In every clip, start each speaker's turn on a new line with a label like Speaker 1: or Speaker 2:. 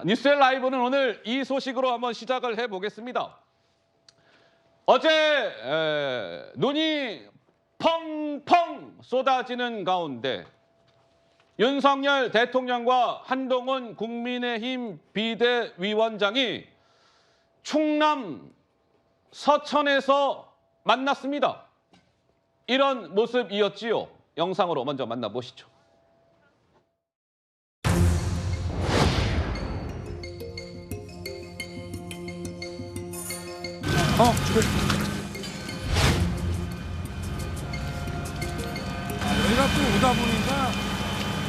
Speaker 1: 뉴스엘 라이브는 오늘 이 소식으로 한번 시작을 해보겠습니다. 어제 눈이 펑펑 쏟아지는 가운데 윤석열 대통령과 한동훈 국민의힘 비대위원장이 충남 서천에서 만났습니다. 이런 모습이었지요. 영상으로 먼저 만나보시죠.
Speaker 2: 내가 또 오다 보니까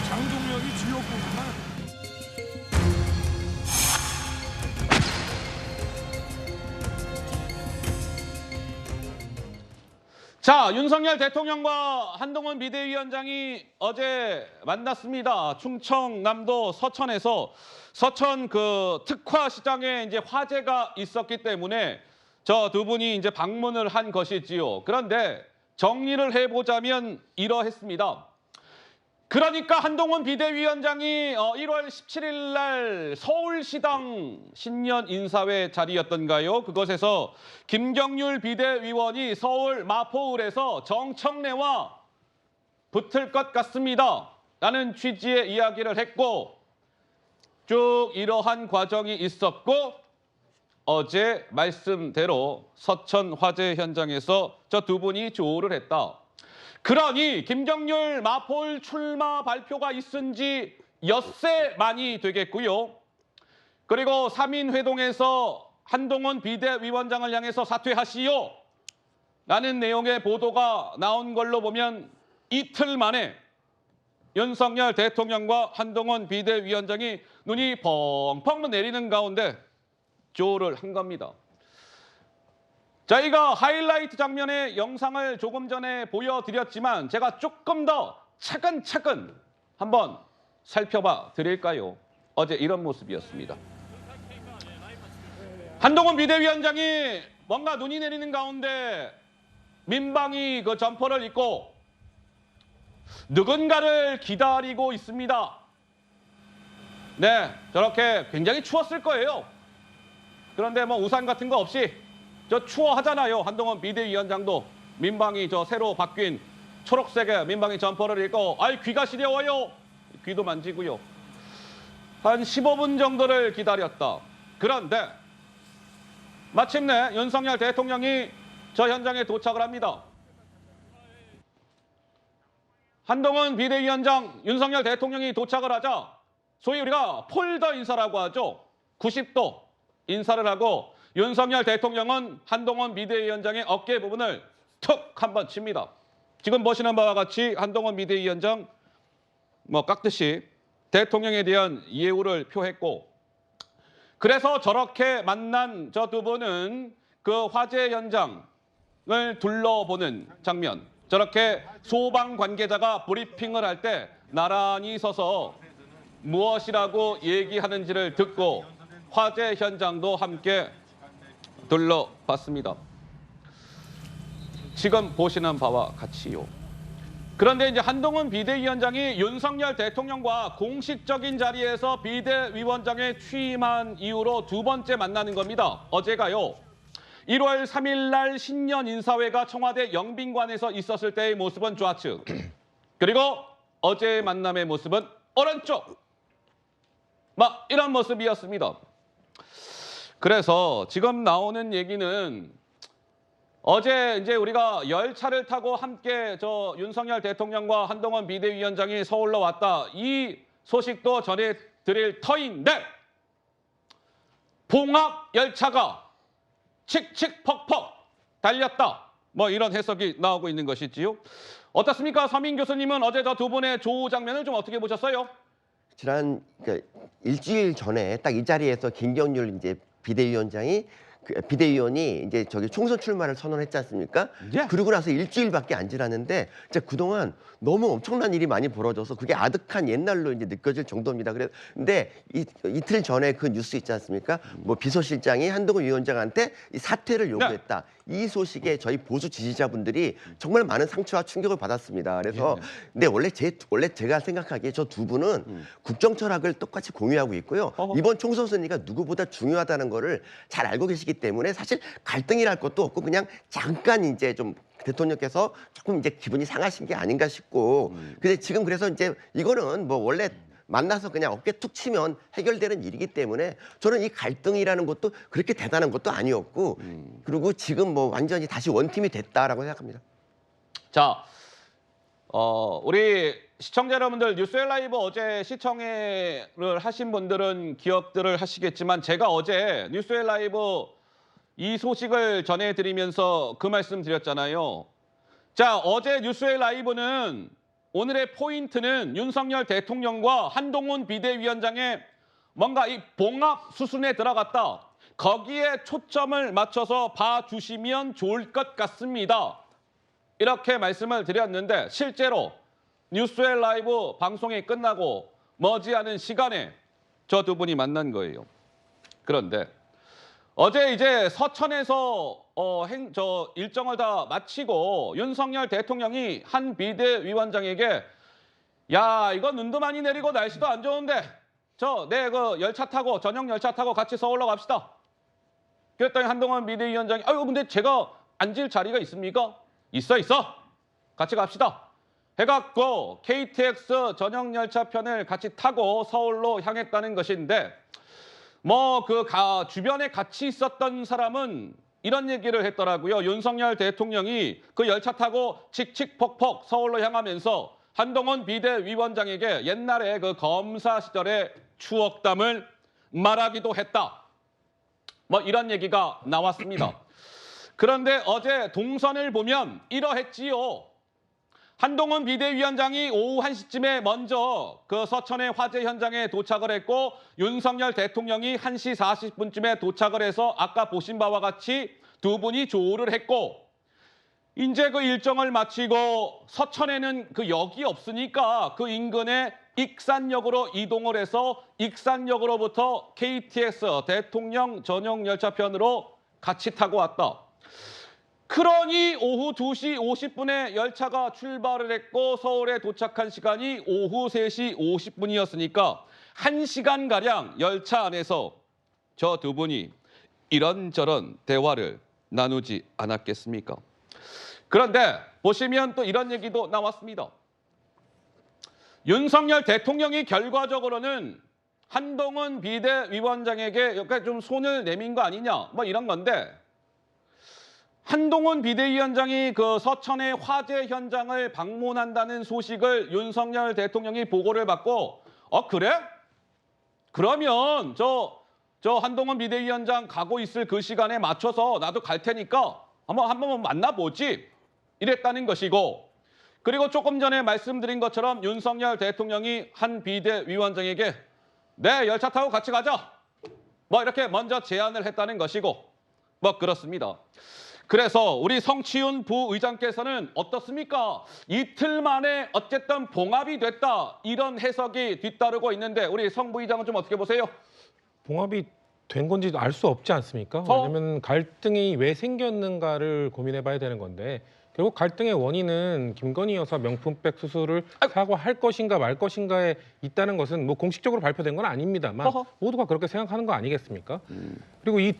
Speaker 2: 장동혁이 지역구구만.
Speaker 1: 자, 윤석열 대통령과 한동훈 비대위원장이 어제 만났습니다. 충청남도 서천에서 서천 그 특화시장에 이제 화재가 있었기 때문에 저 두 분이 이제 방문을 한 것이지요. 그런데 정리를 해보자면 이러했습니다. 그러니까 한동훈 비대위원장이 1월 17일 날 서울시당 신년 인사회 자리였던가요? 그것에서 김경률 비대위원이 서울 마포울에서 정청래와 붙을 것 같습니다. 라는 취지의 이야기를 했고 쭉 이러한 과정이 있었고 어제 말씀대로 서천 화재 현장에서 저 두 분이 조우를 했다. 그러니 김경률 마포울 출마 발표가 있은 지 엿새 많이 되겠고요. 그리고 3인 회동에서 한동훈 비대위원장을 향해서 사퇴하시오 라는 내용의 보도가 나온 걸로 보면 이틀 만에 윤석열 대통령과 한동훈 비대위원장이 눈이 펑펑 내리는 가운데 조우를 한 겁니다. 저희가 하이라이트 장면의 영상을 조금 전에 보여드렸지만 제가 조금 더 차근차근 한번 살펴봐 드릴까요? 어제 이런 모습이었습니다. 한동훈 비대위원장이 뭔가 눈이 내리는 가운데 민방위 그 점퍼를 입고 누군가를 기다리고 있습니다. 네, 저렇게 굉장히 추웠을 거예요. 그런데 뭐 우산 같은 거 없이 저 추워하잖아요. 한동훈 비대위원장도 민방위 저 새로 바뀐 초록색의 민방위 점퍼를 입고 아이 귀가 시려워요. 귀도 만지고요. 한 15분 정도를 기다렸다. 그런데 마침내 윤석열 대통령이 저 현장에 도착을 합니다. 한동훈 비대위원장 윤석열 대통령이 도착을 하자 소위 우리가 폴더 인사라고 하죠. 90도 인사를 하고 윤석열 대통령은 한동훈 비대위원장의 어깨 부분을 툭 한번 칩니다. 지금 보시는 바와 같이 한동훈 비대위원장 뭐 깍듯이 대통령에 대한 예우를 표했고 그래서 저렇게 만난 저 두 분은 그 화재 현장을 둘러보는 장면 저렇게 소방 관계자가 브리핑을 할 때 나란히 서서 무엇이라고 얘기하는지를 듣고 화재 현장도 함께 둘러봤습니다. 지금 보시는 바와 같이요. 그런데 이제 한동훈 비대위원장이 윤석열 대통령과 공식적인 자리에서 비대위원장에 취임한 이후로 두 번째 만나는 겁니다. 어제가요. 1월 3일 날 신년 인사회가 청와대 영빈관에서 있었을 때의 모습은 좌측. 그리고 어제의 만남의 모습은 오른쪽. 막 이런 모습이었습니다. 그래서 지금 나오는 얘기는 어제 이제 우리가 열차를 타고 함께 저 윤석열 대통령과 한동훈 비대위원장이 서울로 왔다. 이 소식도 전해드릴 터인데 봉합 열차가 칙칙퍽퍽 달렸다. 뭐 이런 해석이 나오고 있는 것이지요. 어떻습니까? 서민 교수님은 어제 저 두 분의 조우 장면을 좀 어떻게 보셨어요?
Speaker 3: 그러니까 일주일 전에 딱 이 자리에서 김경률 이제 비대위원장이 그 비대위원이 이제 저기 총선 출마를 선언했지 않습니까?
Speaker 1: 예.
Speaker 3: 그러고 나서 일주일밖에 안 지났는데 진짜 그동안 너무 엄청난 일이 많이 벌어져서 그게 아득한 옛날로 이제 느껴질 정도입니다. 근데 이틀 전에 그 뉴스 있지 않습니까? 뭐 비서실장이 한동훈 위원장한테 이 사퇴를 요구했다. 이 소식에 저희 보수 지지자분들이 정말 많은 상처와 충격을 받았습니다. 그래서 근데 원래 제가 생각하기에 저 두 분은 국정 철학을 똑같이 공유하고 있고요. 이번 총선 승리가 누구보다 중요하다는 거를 잘 알고 계시기 때문에 사실 갈등이랄 것도 없고 그냥 잠깐 이제 좀 대통령께서 조금 이제 기분이 상하신 게 아닌가 싶고 근데 지금 그래서 이제 이거는 뭐 원래 만나서 그냥 어깨 툭 치면 해결되는 일이기 때문에 저는 이 갈등이라는 것도 그렇게 대단한 것도 아니었고 그리고 지금 뭐 완전히 다시 원팀이 됐다라고 생각합니다.
Speaker 1: 자, 우리 시청자 여러분들 뉴스웰 라이브 어제 시청을 하신 분들은 기억들을 하시겠지만 제가 어제 뉴스웰 라이브 이 소식을 전해드리면서 그 말씀 드렸잖아요. 자, 어제 뉴스웰 라이브는 오늘의 포인트는 윤석열 대통령과 한동훈 비대위원장의 뭔가 이 봉합 수순에 들어갔다. 거기에 초점을 맞춰서 봐주시면 좋을 것 같습니다. 이렇게 말씀을 드렸는데 실제로 뉴스웰 라이브 방송이 끝나고 머지않은 시간에 저 두 분이 만난 거예요. 그런데 어제 이제 서천에서 일정을 다 마치고 윤석열 대통령이 한 비대위원장에게 야 이거 눈도 많이 내리고 날씨도 안 좋은데 내 그 열차 타고 전용 열차 타고 같이 서울로 갑시다. 그랬더니 한동훈 비대위원장이 아유 근데 제가 앉을 자리가 있습니까? 있어. 같이 갑시다. 해갖고 KTX 전용 열차 편을 같이 타고 서울로 향했다는 것인데 주변에 같이 있었던 사람은 이런 얘기를 했더라고요. 윤석열 대통령이 그 열차 타고 칙칙폭폭 서울로 향하면서 한동훈 비대위원장에게 옛날에 그 검사 시절의 추억담을 말하기도 했다. 이런 얘기가 나왔습니다. 그런데 어제 동선을 보면 이러했지요. 한동훈 비대위원장이 오후 1시쯤에 먼저 그 서천의 화재 현장에 도착을 했고 윤석열 대통령이 1시 40분쯤에 도착을 해서 아까 보신 바와 같이 두 분이 조우를 했고 이제 그 일정을 마치고 서천에는 그 역이 없으니까 그 인근의 익산역으로 이동을 해서 익산역으로부터 KTX 대통령 전용 열차편으로 같이 타고 왔다. 그러니 오후 2시 50분에 열차가 출발을 했고 서울에 도착한 시간이 오후 3시 50분이었으니까 1시간가량 열차 안에서 저 두 분이 이런저런 대화를 나누지 않았겠습니까? 그런데 보시면 또 이런 얘기도 나왔습니다. 윤석열 대통령이 결과적으로는 한동훈 비대위원장에게 약간 좀 손을 내민 거 아니냐 이런 건데 한동훈 비대위원장이 그 서천의 화재 현장을 방문한다는 소식을 윤석열 대통령이 보고를 받고 그래? 그러면 저 한동훈 비대위원장 가고 있을 그 시간에 맞춰서 나도 갈 테니까 한번 만나보지 이랬다는 것이고 그리고 조금 전에 말씀드린 것처럼 윤석열 대통령이 한 비대위원장에게 네 열차 타고 같이 가자 이렇게 먼저 제안을 했다는 것이고 그렇습니다. 그래서 우리 성치훈 부의장께서는 어떻습니까? 이틀 만에 어쨌든 봉합이 됐다 이런 해석이 뒤따르고 있는데 우리 성 부의장은 좀 어떻게 보세요?
Speaker 2: 봉합이 된 건지 알 수 없지 않습니까? 왜냐하면 갈등이 왜 생겼는가를 고민해봐야 되는 건데 결국 갈등의 원인은 김건희 여사 명품백 수수를 사과할 것인가 말 것인가에 있다는 것은 공식적으로 발표된 건 아닙니다만 모두가 그렇게 생각하는 거 아니겠습니까? 그리고 이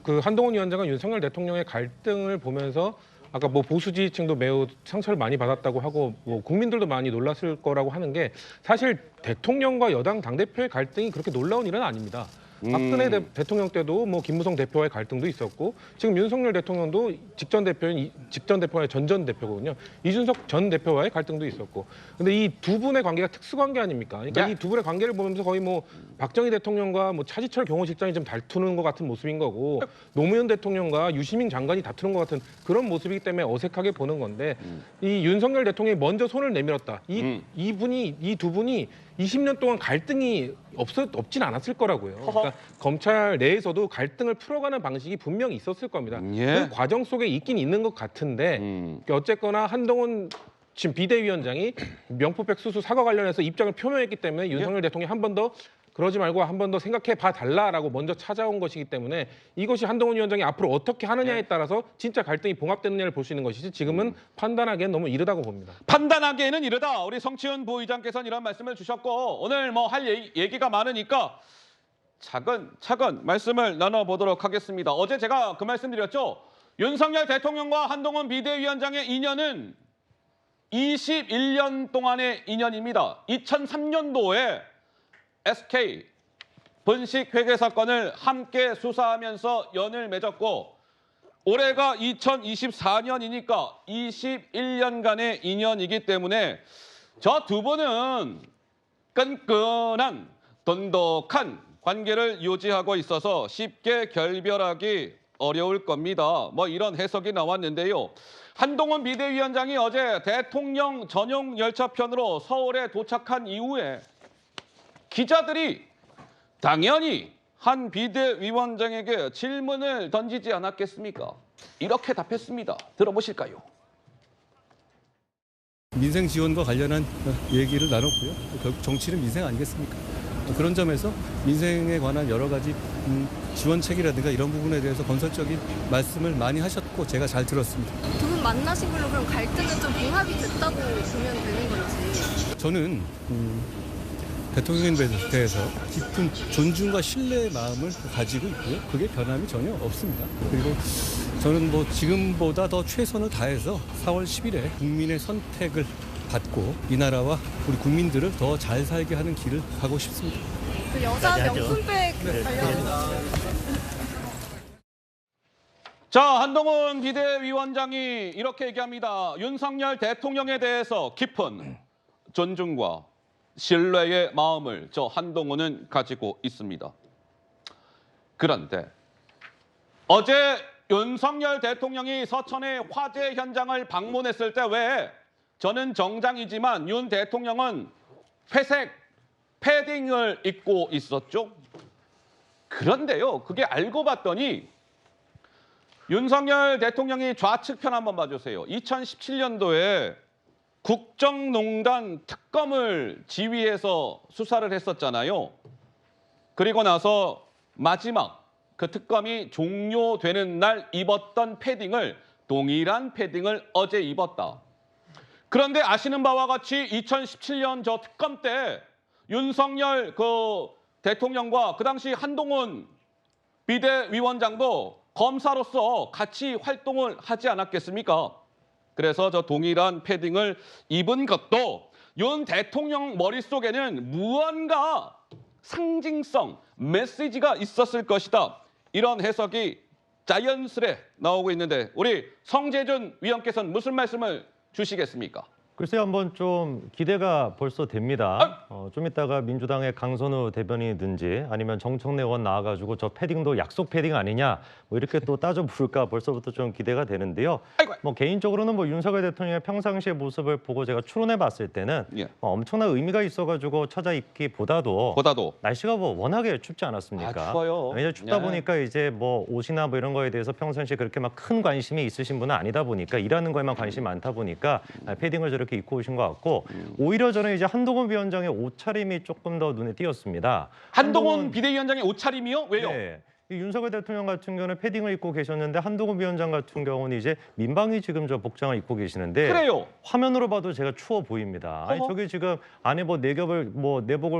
Speaker 2: 그 한동훈 위원장은 윤석열 대통령의 갈등을 보면서 아까 보수 지지층도 매우 상처를 많이 받았다고 하고 국민들도 많이 놀랐을 거라고 하는 게 사실 대통령과 여당 당대표의 갈등이 그렇게 놀라운 일은 아닙니다. 박근혜 대통령 때도 김무성 대표와의 갈등도 있었고 지금 윤석열 대통령도 직전 대표의 전 대표거든요. 이준석 전 대표와의 갈등도 있었고. 근데 이 두 분의 관계가 특수관계 아닙니까? 그러니까 이 두 분의 관계를 보면서 거의 박정희 대통령과 차지철 경호실장이 좀 다투는 것 같은 모습인 거고 노무현 대통령과 유시민 장관이 다투는 것 같은 그런 모습이기 때문에 어색하게 보는 건데 이 윤석열 대통령이 먼저 손을 내밀었다. 이 두 분이 20년 동안 갈등이 없진 않았을 거라고요. 그러니까 검찰 내에서도 갈등을 풀어가는 방식이 분명히 있었을 겁니다.
Speaker 1: 예.
Speaker 2: 그 과정 속에 있긴 있는 것 같은데 어쨌거나 한동훈 지금 비대위원장이 명품백 수수 사과 관련해서 입장을 표명했기 때문에 윤석열 대통령이 한 번 더 그러지 말고 한 번 더 생각해 봐 달라라고 먼저 찾아온 것이기 때문에 이것이 한동훈 위원장이 앞으로 어떻게 하느냐에 따라서 진짜 갈등이 봉합되느냐를 볼 수 있는 것이지 지금은 판단하기엔 너무 이르다고 봅니다.
Speaker 1: 판단하기에는 이르다. 우리 성치훈 부의장께서는 이런 말씀을 주셨고 오늘 뭐 할 얘기가 많으니까 차근차근 말씀을 나눠보도록 하겠습니다. 어제 제가 그 말씀 드렸죠. 윤석열 대통령과 한동훈 비대위원장의 인연은 21년 동안의 인연입니다. 2003년도에 SK 분식 회계 사건을 함께 수사하면서 연을 맺었고 올해가 2024년이니까 21년간의 인연이기 때문에 저 두 분은 끈끈한 돈독한 관계를 유지하고 있어서 쉽게 결별하기 어려울 겁니다. 뭐 이런 해석이 나왔는데요. 한동훈 비대위원장이 어제 대통령 전용 열차편으로 서울에 도착한 이후에 기자들이 당연히 한 비대위원장에게 질문을 던지지 않았겠습니까? 이렇게 답했습니다. 들어보실까요?
Speaker 4: 민생 지원과 관련한 얘기를 나눴고요. 결국 정치는 민생 아니겠습니까? 그런 점에서 민생에 관한 여러 가지 지원책이라든가 이런 부분에 대해서 건설적인 말씀을 많이 하셨고 제가 잘 들었습니다.
Speaker 5: 두 분 만나신 걸로 그럼 갈등은 좀 봉합이 됐다고 보면 되는 건지.
Speaker 4: 저는 대통령에 대해서 깊은 존중과 신뢰의 마음을 가지고 있고요. 그게 변함이 전혀 없습니다. 그리고 저는 뭐 지금보다 더 최선을 다해서 4월 10일에 국민의 선택을 받고 이 나라와 우리 국민들을 더 잘 살게 하는 길을 가고 싶습니다.
Speaker 5: 그 여자 명품백 관련.
Speaker 1: 자, 한동훈 비대위원장이 이렇게 얘기합니다. 윤석열 대통령에 대해서 깊은 존중과 신뢰의 마음을 저 한동훈은 가지고 있습니다. 그런데 어제 윤석열 대통령이 서천의 화재 현장을 방문했을 때 왜 저는 정장이지만 윤 대통령은 회색 패딩을 입고 있었죠? 그런데요, 그게 알고 봤더니 윤석열 대통령이 좌측편 한번 봐주세요. 2017년도에 국정농단 특검을 지휘해서 수사를 했었잖아요. 그리고 나서 마지막 그 특검이 종료되는 날 입었던 패딩을 동일한 패딩을 어제 입었다. 그런데 아시는 바와 같이 2017년 저 특검 때 윤석열 그 대통령과 그 당시 한동훈 비대위원장도 검사로서 같이 활동을 하지 않았겠습니까? 그래서 저 동일한 패딩을 입은 것도 윤 대통령 머릿속에는 무언가 상징성, 메시지가 있었을 것이다. 이런 해석이 자연스레 나오고 있는데 우리 성재준 위원께서는 무슨 말씀을 주시겠습니까?
Speaker 6: 글쎄요, 한번 좀 기대가 벌써 됩니다. 좀 이따가 민주당의 강선우 대변인이든지 아니면 정청래 의원 나와가지고 저 패딩도 약속 패딩 아니냐 뭐 이렇게 또 따져 부를까 벌써부터 좀 기대가 되는데요. 뭐 개인적으로는 뭐 윤석열 대통령의 평상시의 모습을 보고 제가 추론해 봤을 때는 엄청난 의미가 있어가지고 찾아 입기보다도 날씨가 뭐 워낙에 춥지 않았습니까?
Speaker 1: 추워요.
Speaker 6: 이제 춥다 보니까 이제 뭐 옷이나 뭐 이런 거에 대해서 평상시에 그렇게 막 큰 관심이 있으신 분은 아니다 보니까 일하는 거에만 관심이 많다 보니까 패딩을 저렇게 입고 오신 것 같고 오히려 저는 이제 한동훈 위원장의 옷차림이 조금 더 눈에 띄었습니다.
Speaker 1: 한동훈 비대위원장의 옷차림이요? 왜요?
Speaker 6: 네. 이 윤석열 대통령 같은 경우는 패딩을 입고 계셨는데 한동훈 위원장 같은 경우는 이제 민방위 지금 저 복장을 입고 계시는데
Speaker 1: 그래요.
Speaker 6: 화면으로 봐도 제가 추워 보입니다. 아니 저기 지금 안에 뭐 내복을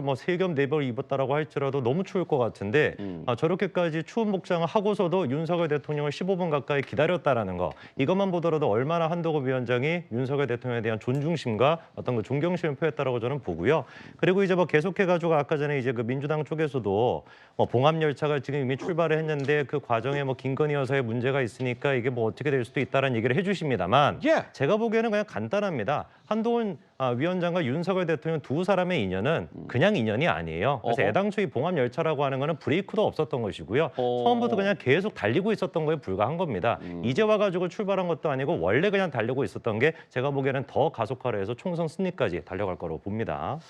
Speaker 6: 뭐 3겹 4벌 입었다라고 할지라도 너무 추울 것 같은데 저렇게까지 추운 복장을 하고서도 윤석열 대통령을 15분 가까이 기다렸다라는 거 이것만 보더라도 얼마나 한동훈 위원장이 윤석열 대통령에 대한 존중심과 어떤 그 존경심을 표했다라고 저는 보고요. 그리고 이제 뭐 계속해가지고 아까 전에 이제 그 민주당 쪽에서도 뭐 봉합 열차가 지금 이미 출발을 했는데 그 과정에 뭐 김건희 여사의 문제가 있으니까 이게 뭐 어떻게 될 수도 있다라는 얘기를 해주십니다만 제가 보기에는 그냥 간단합니다. 한동훈 위원장과 윤석열 대통령 두 사람의 인연은 그냥 인연이 아니에요. 그래서 애당초 이 봉합 열차라고 하는 거는 브레이크도 없었던 것이고요. 처음부터 그냥 계속 달리고 있었던 거에 불과한 겁니다. 이제 와가지고 출발한 것도 아니고 원래 그냥 달리고 있었던 게 제가 보기에는 더 가속화를 해서 총선 승리까지 달려갈 거라고 봅니다.